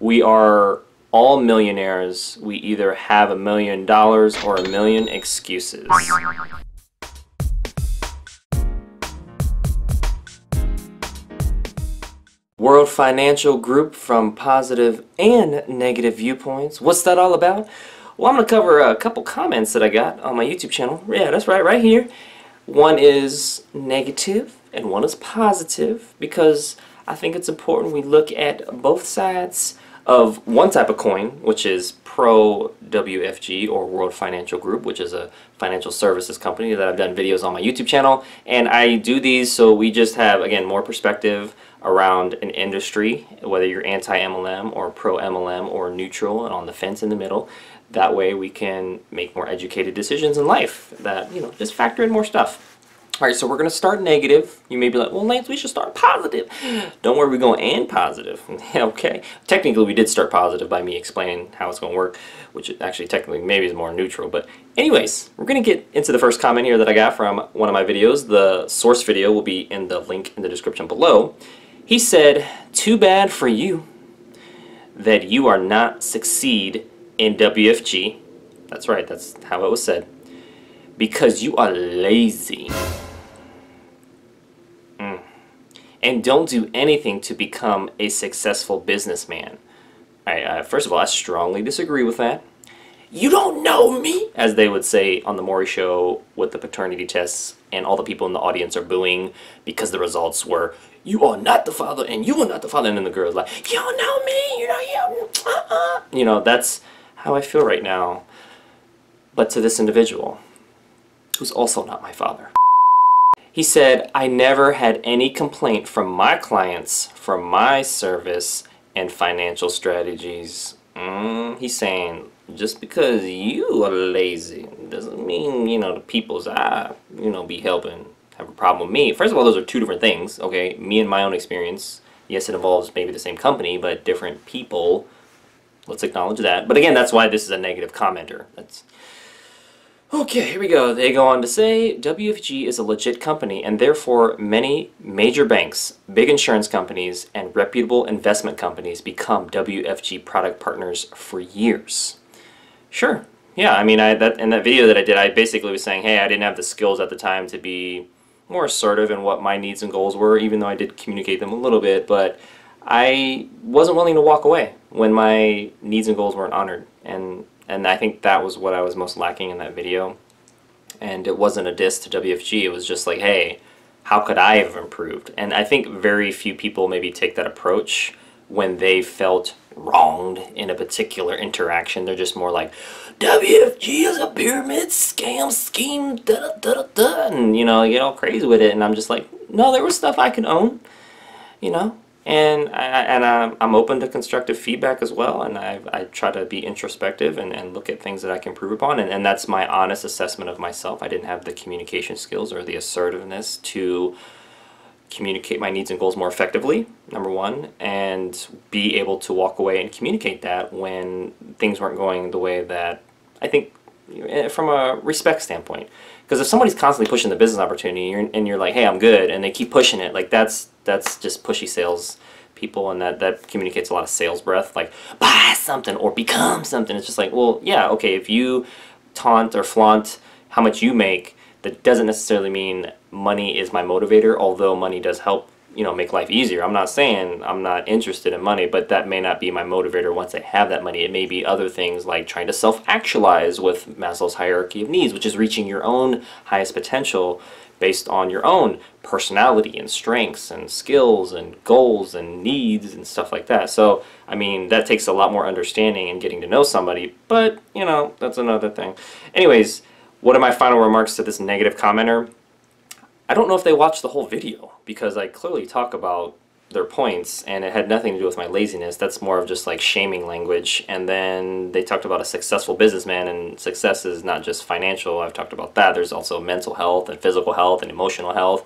We are all millionaires. We either have $1,000,000 or 1,000,000 excuses. World Financial Group from positive and negative viewpoints. What's that all about? Well, I'm going to cover a couple comments that I got on my YouTube channel. Yeah, that's right here. One is negative and one is positive because I think it's important we look at both sides of one type of coin, which is pro WFG or World Financial Group, which is a financial services company that I've done videos on my YouTube channel. And I do these so we just have, again, more perspective around an industry, whether you're anti-MLM or pro-MLM or neutral and on the fence in the middle. That way we can make more educated decisions in life that, just factor in more stuff. Alright, so we're going to start negative. You may be like, well, Lance, we should start positive. Don't worry, we're going to end positive. Okay. Technically, we did start positive by me explaining how it's going to work, which actually technically maybe is more neutral. But anyways, we're going to get into the first comment here that I got from one of my videos. The source video will be in the link in the description below. He said, too bad for you that you are not succeed in WFG. That's right, that's how it was said. Because you are lazy. And don't do anything to become a successful businessman. First of all, I strongly disagree with that. You don't know me, as they would say on the Maury show with the paternity tests, and all the people in the audience are booing because the results were, you are not the father, and you are not the father, and then the girl's like, you don't know me, that's how I feel right now. But to this individual, who's also not my father. He said, I never had any complaint from my clients for my service and financial strategies. He's saying, just because you are lazy doesn't mean, the people's be helping have a problem with me. First of all, those are two different things, okay? Me and my own experience. Yes, it involves maybe the same company, but different people. Let's acknowledge that. But again, that's why this is a negative commenter. Okay, here we go. They go on to say, WFG is a legit company, and therefore many major banks, big insurance companies, and reputable investment companies become WFG product partners for years. Sure. Yeah, I mean, in that video that I did, I basically was saying, hey, I didn't have the skills at the time to be more assertive in what my needs and goals were, even though I did communicate them a little bit, but I wasn't willing to walk away when my needs and goals weren't honored. And I think that was what I was most lacking in that video. And it wasn't a diss to WFG, it was just like, hey, how could I have improved? And I think very few people maybe take that approach when they felt wronged in a particular interaction. They're just more like, WFG is a pyramid scam scheme, da-da-da-da-da, and you get all crazy with it. And I'm just like, no, there was stuff I can own, And I'm open to constructive feedback as well, and I try to be introspective and look at things that I can improve upon, and that's my honest assessment of myself. I didn't have the communication skills or the assertiveness to communicate my needs and goals more effectively, number one, and be able to walk away and communicate that when things weren't going the way that I think from a respect standpoint. Because if somebody's constantly pushing the business opportunity and you're like, hey, I'm good, and they keep pushing it, like that's just pushy sales people, and that communicates a lot of sales breath, like buy something or become something. It's just like, well, yeah, okay, if you taunt or flaunt how much you make, that doesn't necessarily mean money is my motivator, although money does help make life easier. I'm not saying I'm not interested in money, but that may not be my motivator once I have that money. It may be other things like trying to self-actualize with Maslow's hierarchy of needs, which is reaching your own highest potential based on your own personality and strengths and skills and goals and needs and stuff like that. So, I mean, that takes a lot more understanding and getting to know somebody, but, that's another thing. Anyways, what are my final remarks to this negative commenter? I don't know if they watched the whole video, because I clearly talk about their points, and it had nothing to do with my laziness. That's more of just like shaming language. And then they talked about a successful businessman, and success is not just financial. I've talked about that. There's also mental health and physical health and emotional health,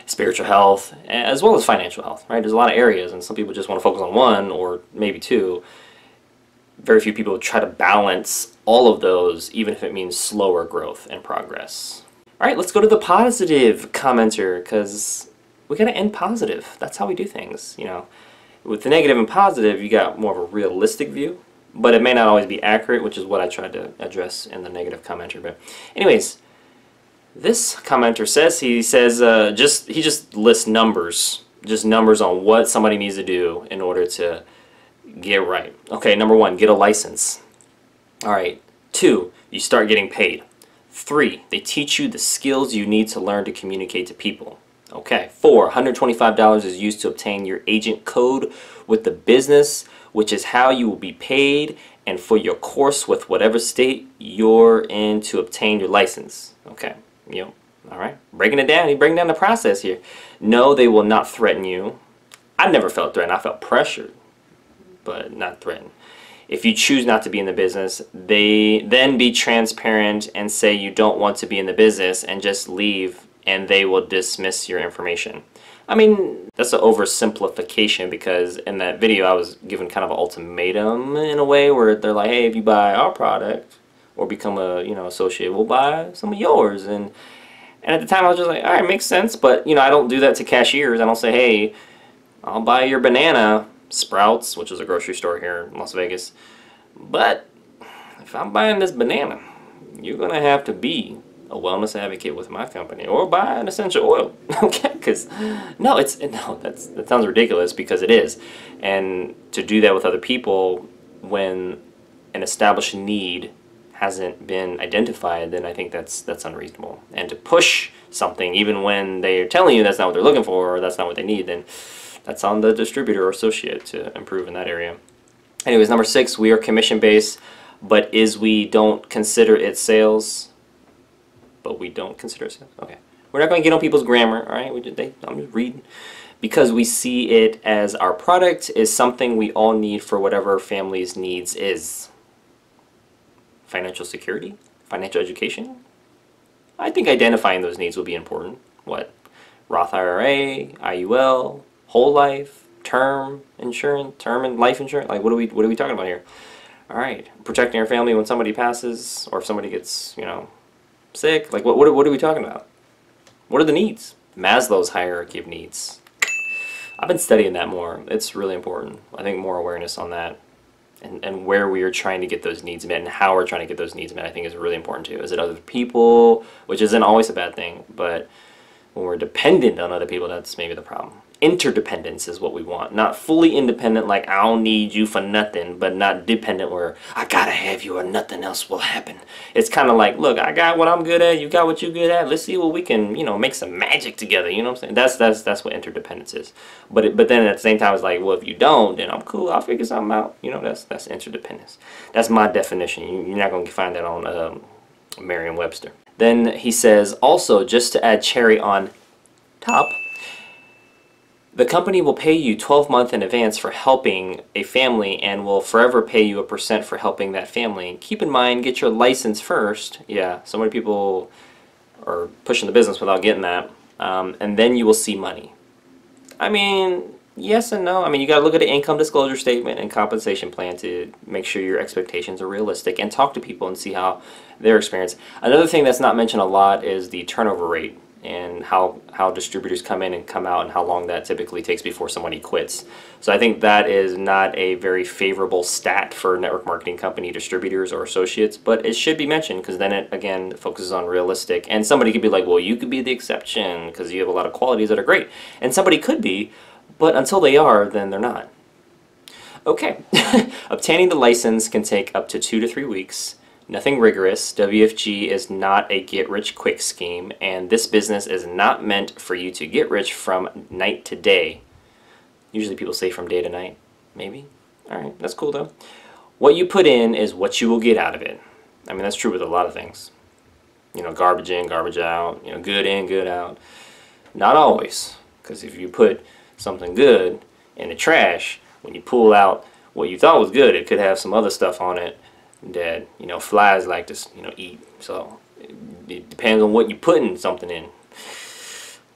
spiritual health, as well as financial health, right? There's a lot of areas, and some people just want to focus on one or maybe two. Very few people try to balance all of those, even if it means slower growth and progress. All right, let's go to the positive commenter, because we gotta end positive. That's how we do things, With the negative and positive, you got more of a realistic view, but it may not always be accurate, which is what I tried to address in the negative commenter. But anyways, this commenter says, he just lists numbers, just numbers on what somebody needs to do in order to get right. Okay, number 1, get a license. All right. 2, you start getting paid. 3, they teach you the skills you need to learn to communicate to people. Okay. 4, $125 is used to obtain your agent code with the business, which is how you will be paid, and for your course with whatever state you're in to obtain your license. Okay. Yep. All right. Breaking it down. He's breaking down the process here. No, they will not threaten you. I never felt threatened. I felt pressured, but not threatened. If you choose not to be in the business, they then be transparent and say you don't want to be in the business and just leave, and they will dismiss your information. I mean, that's an oversimplification, because in that video I was given kind of an ultimatum in a way where they're like, hey, if you buy our product or become a associate, we'll buy some of yours. And at the time I was just like, all right, makes sense, but I don't do that to cashiers. I don't say, hey, I'll buy your banana, Sprouts, which is a grocery store here in Las Vegas, but if I'm buying this banana, you're gonna have to be a wellness advocate with my company or buy an essential oil. Okay, because that sounds ridiculous, because it is. And to do that with other people when an established need hasn't been identified, then I think that's unreasonable. And to push something even when they're telling you that's not what they're looking for or that's not what they need, then that's on the distributor or associate to improve in that area. Anyways, number 6, we are commission based, but we don't consider it sales. But we don't consider it sales. Okay, we're not going to get on people's grammar. All right, I'm just reading, because we see it as our product is something we all need for whatever family's needs is. Financial security, financial education. I think identifying those needs will be important. What? Roth IRA, IUL, whole life, term insurance, term and life insurance. Like, what are we talking about here? All right, protecting our family when somebody passes or if somebody gets sick. Like, what are we talking about? What are the needs? Maslow's hierarchy of needs. I've been studying that more. It's really important. I think more awareness on that and where we are trying to get those needs met and how we're trying to get those needs met, I think is really important too. Is it other people, which isn't always a bad thing, but when we're dependent on other people, that's maybe the problem. Interdependence is what we want. Not fully independent, like I don't need you for nothing, but not dependent where I gotta have you or nothing else will happen. It's kind of like, look, I got what I'm good at, you got what you're good at, let's see what we can, make some magic together, you know what I'm saying? That's what interdependence is. But then at the same time, it's like, well, if you don't, then I'm cool, I'll figure something out. That's interdependence. That's my definition. You're not gonna find that on Merriam-Webster. Then he says, also, just to add cherry on top, the company will pay you 12 months in advance for helping a family and will forever pay you a % for helping that family. Keep in mind, get your license first. Yeah, so many people are pushing the business without getting that. And then you will see money. I mean, yes and no. I mean, you got to look at the income disclosure statement and compensation plan to make sure your expectations are realistic and talk to people and see how their experience. Another thing that's not mentioned a lot is the turnover rate and how distributors come in and come out and how long that typically takes before somebody quits. So I think that is not a very favorable stat for network marketing company distributors or associates, but it should be mentioned because then it, again, focuses on realistic. And somebody could be like, well, you could be the exception because you have a lot of qualities that are great. And somebody could be, but until they are, then they're not. Okay, obtaining the license can take up to 2 to 3 weeks. Nothing rigorous. WFG is not a get-rich-quick scheme, and this business is not meant for you to get rich from night to day. Usually people say from day to night, maybe. Alright, that's cool though. What you put in is what you will get out of it. I mean, that's true with a lot of things. Garbage in, garbage out, good in, good out. Not always, because if you put something good in the trash, when you pull out what you thought was good, it could have some other stuff on it that flies like to eat. So it depends on what you put in something in.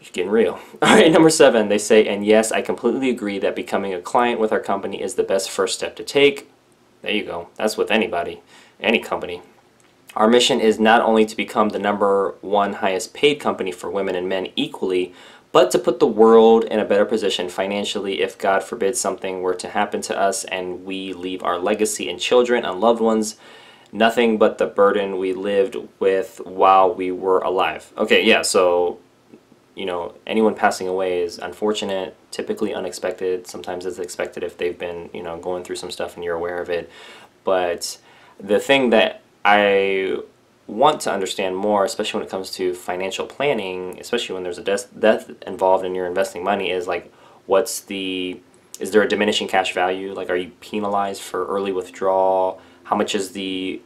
It's getting real. Alright, number 7, they say, and yes, I completely agree that becoming a client with our company is the best first step to take. There you go. That's with anybody, any company. Our mission is not only to become the #1 highest paid company for women and men equally, but to put the world in a better position financially if, God forbid, something were to happen to us and we leave our legacy and children and loved ones nothing but the burden we lived with while we were alive. Okay, yeah, so, you know, anyone passing away is unfortunate, typically unexpected. Sometimes it's expected if they've been, you know, going through some stuff and you're aware of it. But the thing that I want to understand more, especially when it comes to financial planning, especially when there's a death involved and you're investing money, is like, is there a diminishing cash value? Like, are you penalized for early withdrawal? How much is the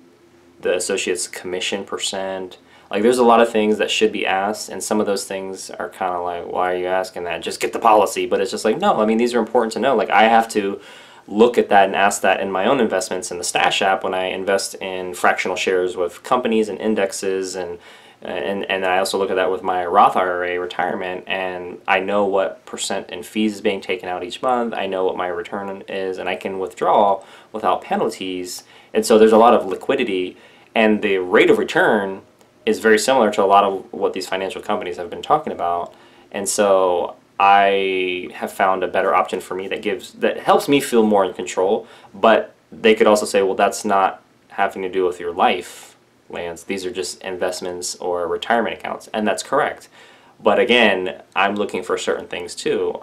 associate's commission percent? Like, there's a lot of things that should be asked, and some of those things are kind of like, why are you asking that? Just get the policy. But it's just like, no, I mean, these are important to know. Like, I have to look at that and ask that in my own investments in the Stash app when I invest in fractional shares with companies and indexes, and I also look at that with my Roth IRA retirement, and I know what percent in fees is being taken out each month. I know what my return is, and I can withdraw without penalties. And so there's a lot of liquidity, and the rate of return is very similar to a lot of what these financial companies have been talking about. And so I have found a better option for me that helps me feel more in control. But they could also say, well, that's not having to do with your life, Lance. These are just investments or retirement accounts. And that's correct. But again, I'm looking for certain things too.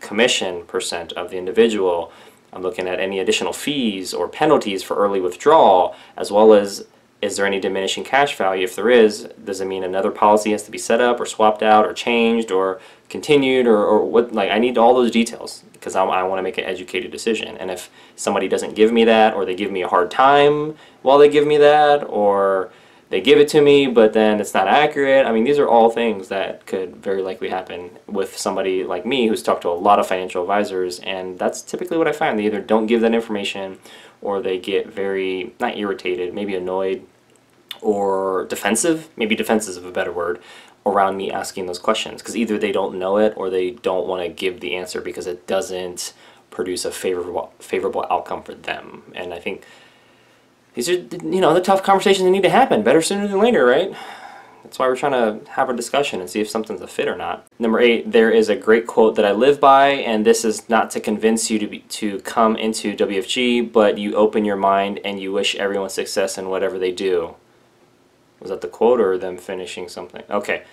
Commission percent of the individual. I'm looking at any additional fees or penalties for early withdrawal, as well as, is there any diminishing cash value? If there is, does it mean another policy has to be set up or swapped out or changed or continued, or what? Like, I need all those details because I want to make an educated decision. And if somebody doesn't give me that, or they give me a hard time while they give me that, or they give it to me but then it's not accurate, I mean, these are all things that could very likely happen with somebody like me who's talked to a lot of financial advisors, and that's typically what I find. They either don't give that information, or they get very, not irritated, maybe annoyed, or defensive, maybe defensive is a better word, around me asking those questions, because either they don't know it or they don't want to give the answer because it doesn't produce a favorable outcome for them. And I think these are, you know, the tough conversations that need to happen. Better sooner than later, right? That's why we're trying to have a discussion and see if something's a fit or not. Number 8, there is a great quote that I live by, and this is not to convince you to come into WFG, but you open your mind and you wish everyone success in whatever they do. Was that the quote or them finishing something? Okay,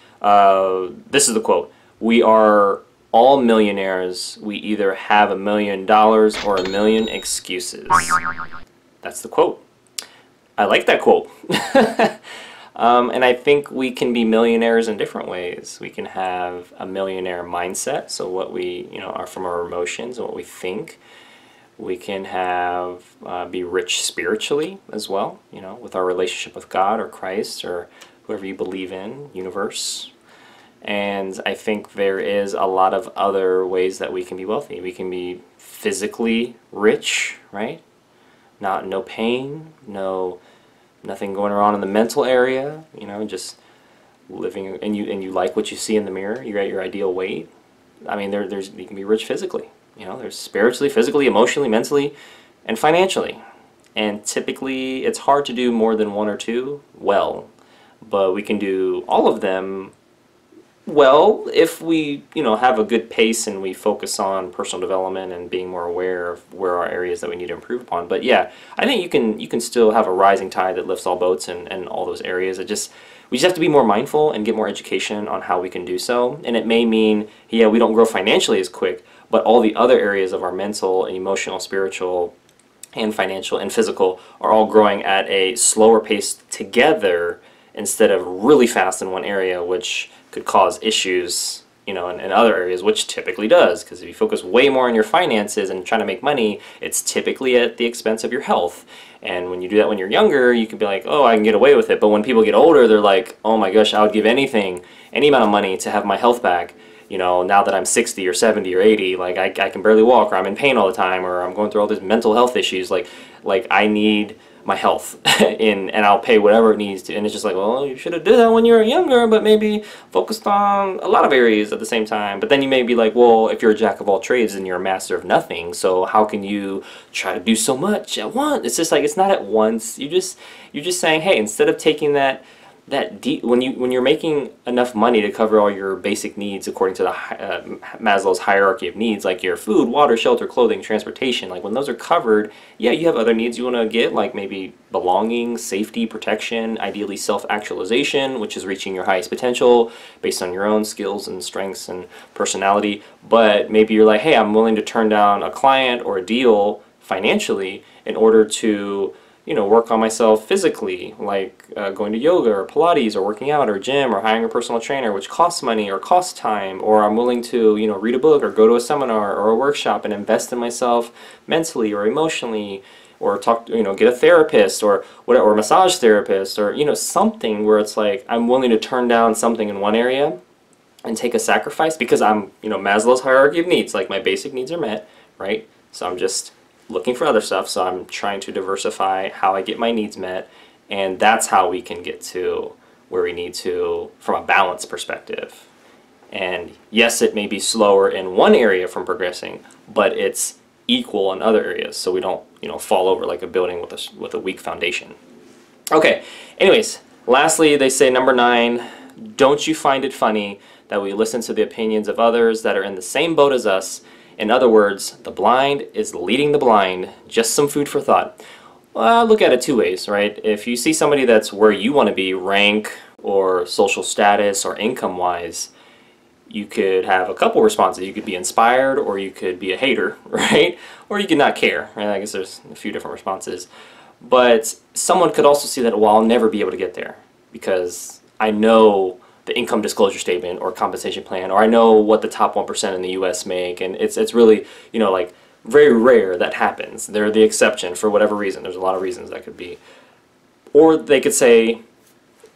this is the quote. We are all millionaires. We either have $1 million or a million excuses. That's the quote. I like that quote. And I think we can be millionaires in different ways. We can have a millionaire mindset, so what we, you know, are from our emotions and what we think. We can have be rich spiritually as well, you know, with our relationship with God or Christ or whoever you believe in, universe. And I think there is a lot of other ways that we can be wealthy. We can be physically rich, right? No pain, nothing going on in the mental area, you know, just living, and you like what you see in the mirror. You're at your ideal weight. I mean, you can be rich physically. You know, there's spiritually, physically, emotionally, mentally, and financially. And typically, it's hard to do more than one or two well, but we can do all of them well if we, you know, have a good pace and we focus on personal development and being more aware of where our areas that we need to improve upon. But yeah, I think you can still have a rising tide that lifts all boats and all those areas. We just have to be more mindful and get more education on how we can do so. And it may mean, yeah, we don't grow financially as quick, but all the other areas of our mental and emotional, spiritual, and financial and physical are all growing at a slower pace together instead of really fast in one area, which could cause issues, you know, in other areas, which typically does. Because if you focus way more on your finances and trying to make money, it's typically at the expense of your health. And when you do that when you're younger, you can be like, oh, I can get away with it. But when people get older, they're like, oh my gosh, I would give anything, any amount of money to have my health back. You know, now that I'm 60 or 70 or 80, like I can barely walk, or I'm in pain all the time, or I'm going through all these mental health issues. Like I need my health, and I'll pay whatever it needs to. And it's just like, well, you should have did that when you were younger, but maybe focused on a lot of areas at the same time. But then you may be like, well, if you're a jack of all trades and you're a master of nothing, so how can you try to do so much at once? It's just like, it's not at once. You're just saying, hey, instead of taking that when you're making enough money to cover all your basic needs according to the Maslow's hierarchy of needs, like your food, water, shelter, clothing, transportation, like when those are covered, yeah, you have other needs you want to get, like maybe belonging, safety, protection, ideally self-actualization, which is reaching your highest potential based on your own skills and strengths and personality. But maybe you're like, hey, I'm willing to turn down a client or a deal financially in order to work on myself physically, like going to yoga or Pilates or working out or gym or hiring a personal trainer, which costs money or costs time, or I'm willing to, read a book or go to a seminar or a workshop and invest in myself mentally or emotionally, or talk, get a therapist or whatever, or a massage therapist, or, something where it's like I'm willing to turn down something in one area and take a sacrifice because I'm, Maslow's hierarchy of needs, like my basic needs are met, right? So I'm just looking for other stuff, so I'm trying to diversify how I get my needs met, and that's how we can get to where we need to from a balance perspective. And yes, it may be slower in one area from progressing, but it's equal in other areas, so we don't fall over like a building with a weak foundation. Okay, anyways, lastly, they say number 9, don't you find it funny that we listen to the opinions of others that are in the same boat as us? In other words, the blind is leading the blind. Just some food for thought. Well, look at it two ways, right? If you see somebody that's where you want to be, rank or social status or income-wise, you could have a couple responses. You could be inspired, or you could be a hater, right? Or you could not care, right? I guess there's a few different responses. But someone could also see that, well, I'll never be able to get there because I know the income disclosure statement or compensation plan, or I know what the top 1% in the US make, and it's really, like very rare that happens. They're the exception for whatever reason. There's a lot of reasons that could be. Or they could say,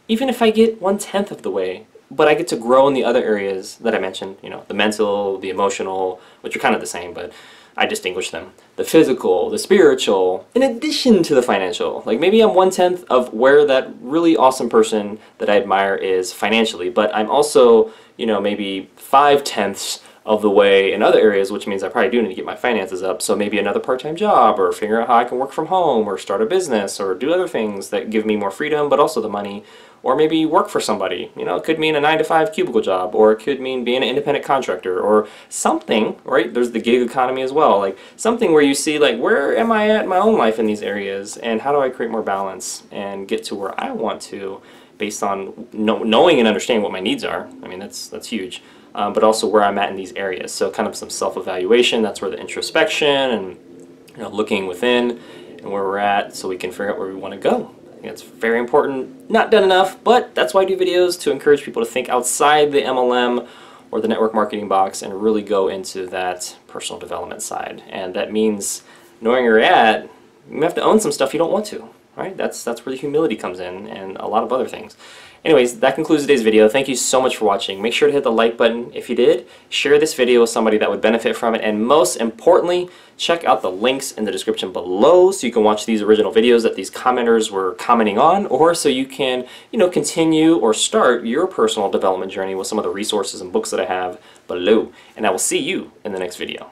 even if I get 1/10 of the way, but I get to grow in the other areas that I mentioned, the mental, the emotional, which are kind of the same, but I distinguish them. The physical, the spiritual, in addition to the financial. Like maybe I'm 1/10 of where that really awesome person that I admire is financially, but I'm also, maybe 5/10 of the way in other areas, which means I probably do need to get my finances up. So maybe another part-time job, or figure out how I can work from home, or start a business, or do other things that give me more freedom, but also the money. Or maybe work for somebody. It could mean a 9-to-5 cubicle job, or it could mean being an independent contractor, or something, right? There's the gig economy as well. Like something where you see, like, where am I at in my own life in these areas, and how do I create more balance and get to where I want to, based on knowing and understanding what my needs are. I mean, that's huge. But also where I'm at in these areas. So kind of some self-evaluation. That's where the introspection and looking within and where we're at, so we can figure out where we want to go. It's very important, not done enough, but that's why I do videos, to encourage people to think outside the MLM or the network marketing box and really go into that personal development side. And that means knowing where you're at, you have to own some stuff you don't want to, right? That's where the humility comes in, and a lot of other things. Anyways, that concludes today's video. Thank you so much for watching. Make sure to hit the like button if you did. Share this video with somebody that would benefit from it. And most importantly, check out the links in the description below so you can watch these original videos that these commenters were commenting on, or so you can, continue or start your personal development journey with some of the resources and books that I have below. And I will see you in the next video.